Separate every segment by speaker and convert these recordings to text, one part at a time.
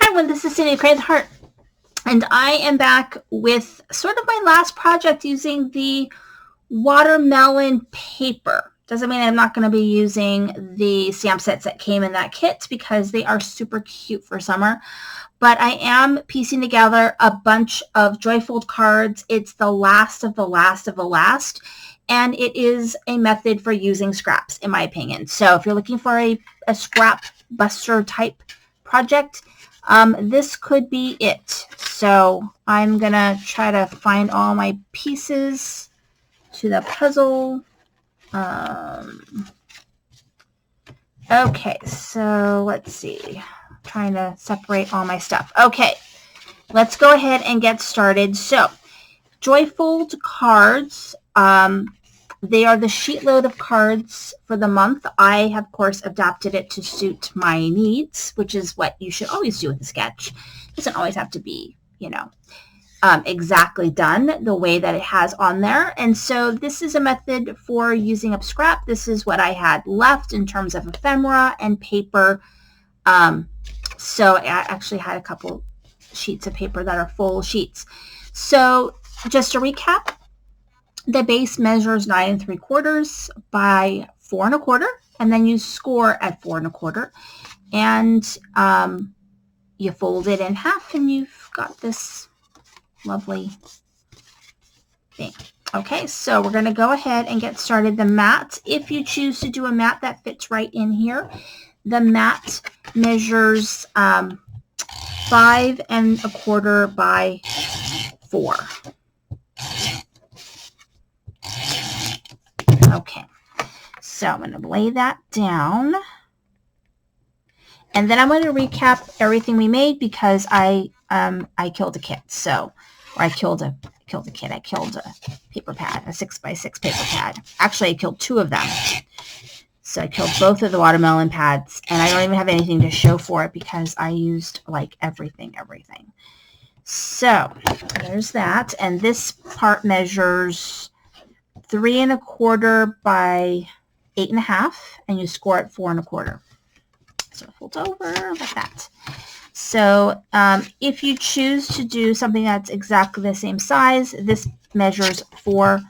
Speaker 1: Hi everyone, this is Cindy Crazy Heart, and I am back with sort of my last project using the watermelon paper. Doesn't mean I'm not going to be using the stamp sets that came in that kit because they are super cute for summer. But I am piecing together a bunch of Joyfold cards. It's the last of the last of the last, and it is a method for using scraps, in my opinion. So if you're looking for a scrap buster type project, this could be it. So I'm going to try to find all my pieces to the puzzle. Okay, so let's see. I'm trying to separate all my stuff. Okay, let's go ahead and get started. So, Joyfold cards, they are the sheet load of cards for the month. I have, of course, adapted it to suit my needs, which is what you should always do with a sketch. It doesn't always have to be, exactly done the way that it has on there. And so this is a method for using up scrap. This is what I had left in terms of ephemera and paper. So I actually had a couple sheets of paper that are full sheets. So just to recap, the base measures 9 3/4 by 4 1/4, and then you score at 4 1/4, and you fold it in half, and you've got this lovely thing. Okay, so we're going to go ahead and get started. The mat, if you choose to do a mat that fits right in here, the mat measures 5 1/4 by 4. Okay, so I'm going to lay that down. And then I'm going to recap everything we made because I killed a kit. So, or I killed a kit. I killed a paper pad, a 6x6 paper pad. Actually, I killed 2 of them. So I killed both of the watermelon pads, and I don't even have anything to show for it because I used like everything. So there's that, and this part measures 3 1/4 by 8 1/2, and you score at 4 1/4. So it folds over like that. So if you choose to do something that's exactly the same size, this measures 4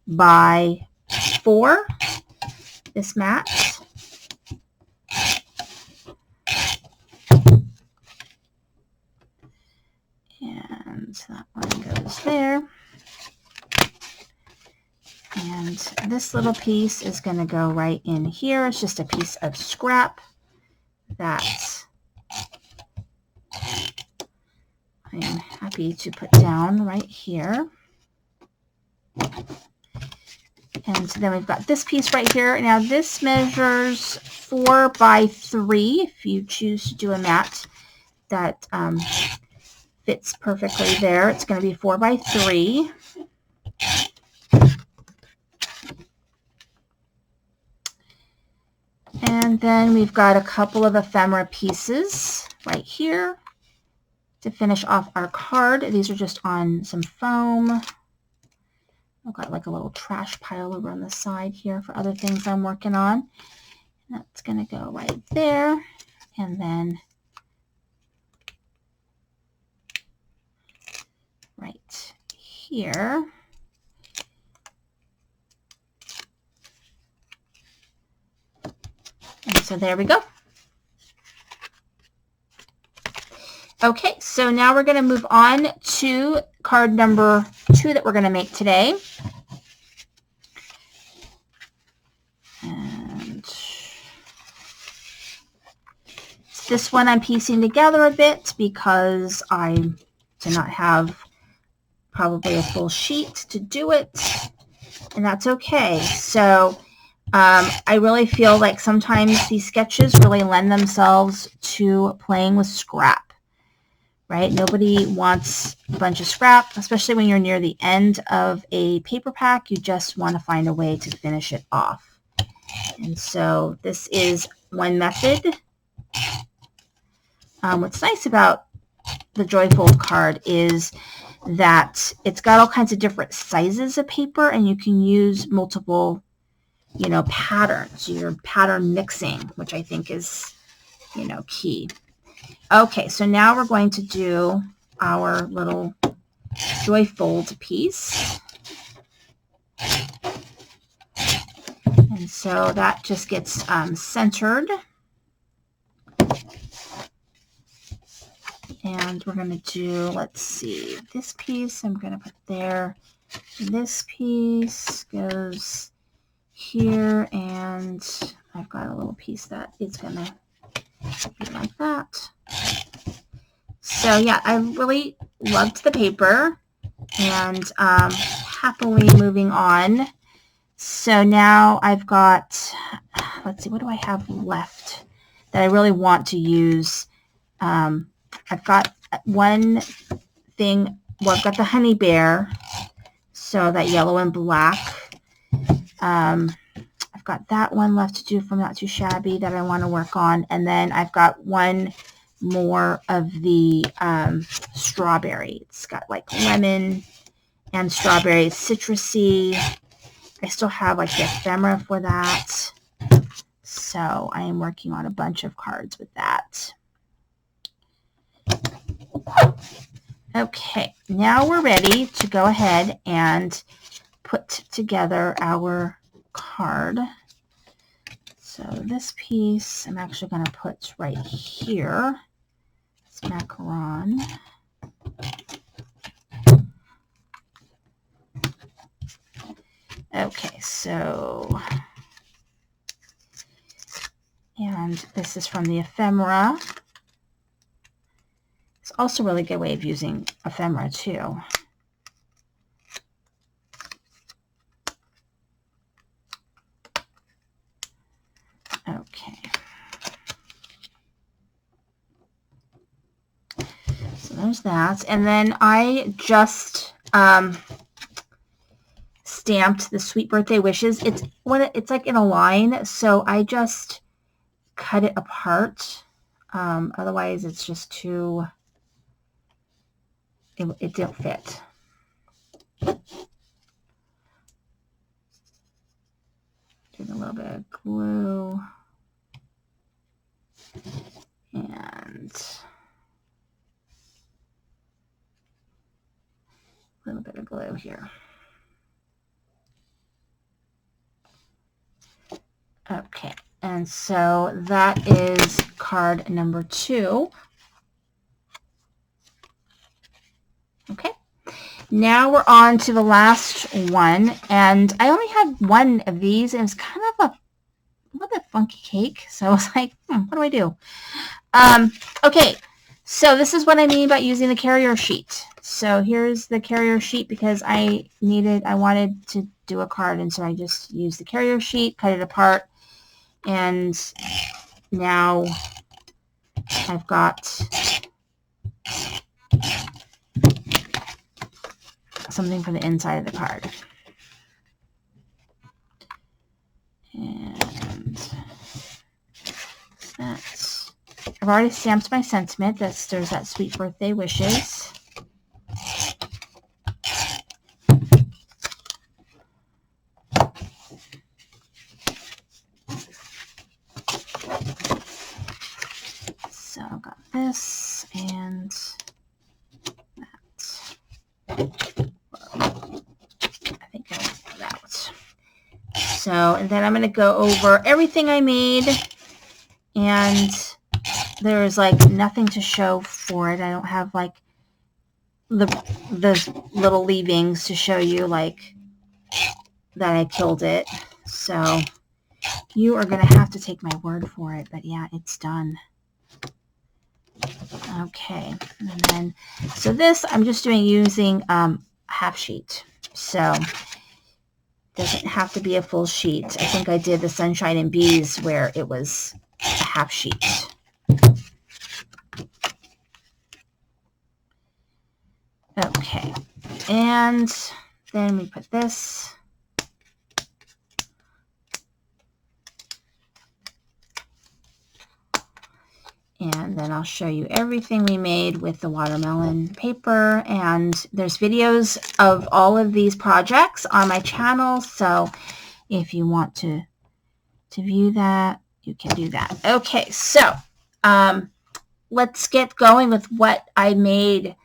Speaker 1: by 4, this mat. And that one goes there. And this little piece is going to go right in here. It's just a piece of scrap that I am happy to put down right here. And then we've got this piece right here. Now this measures 4 by 3 if you choose to do a mat that fits perfectly there. It's going to be 4 by 3. And then we've got a couple of ephemera pieces right here to finish off our card. These are just on some foam. I've got like a little trash pile over on the side here for other things I'm working on. That's going to go right there. And then right here. And so there we go. Okay, so now we're going to move on to card number 2 that we're going to make today. And this one I'm piecing together a bit because I did not have probably a full sheet to do it, and that's okay. So I really feel like sometimes these sketches really lend themselves to playing with scrap, right? Nobody wants a bunch of scrap, especially when you're near the end of a paper pack. You just want to find a way to finish it off. And so this is one method. What's nice about the Joyfold card is that it's got all kinds of different sizes of paper, and you can use multiple patterns, your pattern mixing, which I think is, key. Okay, so now we're going to do our little joy fold piece. And so that just gets centered. And we're going to do, let's see, this piece I'm going to put there. This piece goes here, and I've got a little piece that is going to be like that. So yeah, I really loved the paper, and happily moving on. So now I've got, let's see, what do I have left that I really want to use? I've got one thing, well, I've got the honey bear, so that yellow and black. I've got that one left to do from Not Too Shabby that I want to work on. And then I've got one more of the strawberry. It's got like lemon and strawberry, citrusy. I still have like the ephemera for that. So I am working on a bunch of cards with that. Okay, now we're ready to go ahead and put together our card. So this piece I'm actually going to put right here. It's macaron. Okay, so, and this is from the ephemera. It's also a really good way of using ephemera too. Okay. So there's that. And then I just stamped the Sweet Birthday Wishes. It's like in a line, so I just cut it apart. Otherwise it's just too, it didn't fit. Doing a little bit of glue and a little bit of glue here. Okay, and so that is card number 2. Okay, now we're on to the last one, and I only had one of these, and it's kind of a little bit funky cake, so I was like, what do I do? Okay, so this is what I mean about using the carrier sheet. So here's the carrier sheet because I wanted to do a card, and so I just used the carrier sheet, cut it apart, and now I've got something for the inside of the card. And that's, I've already stamped my sentiment. There's that Sweet Birthday Wishes. So I've got this and that. I think I want that. So, and then I'm going to go over everything I made, and there's like nothing to show for it. I don't have like the little leavings to show you like that I killed it. So you are going to have to take my word for it, but yeah, it's done. Okay, and then, so this I'm just using half sheet. So doesn't have to be a full sheet. I think I did the Sunshine and Bees where it was a half sheet. Okay, and then we put this. And then I'll show you everything we made with the watermelon paper. And there's videos of all of these projects on my channel. So if you want to view that, you can do that. Okay, so let's get going with what I made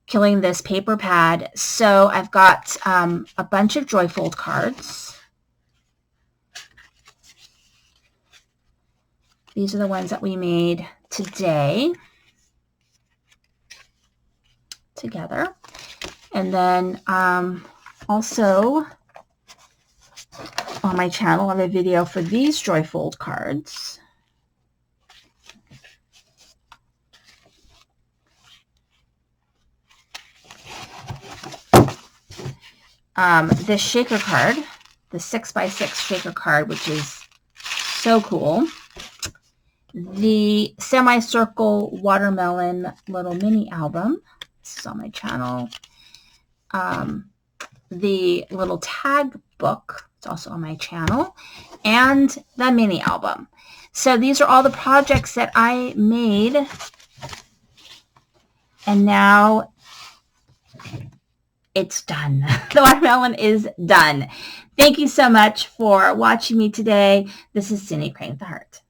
Speaker 1: killing this paper pad. So I've got a bunch of Joyfold cards. These are the ones that we made today together. And then also on my channel, I have a video for these Joyfold cards. This shaker card, the 6x6 shaker card, which is so cool. The semicircle watermelon little mini album. This is on my channel. The little tag book. It's also on my channel. And the mini album. So these are all the projects that I made. And now it's done. The watermelon is done. Thank you so much for watching me today. This is Cindy Crane with the Heart.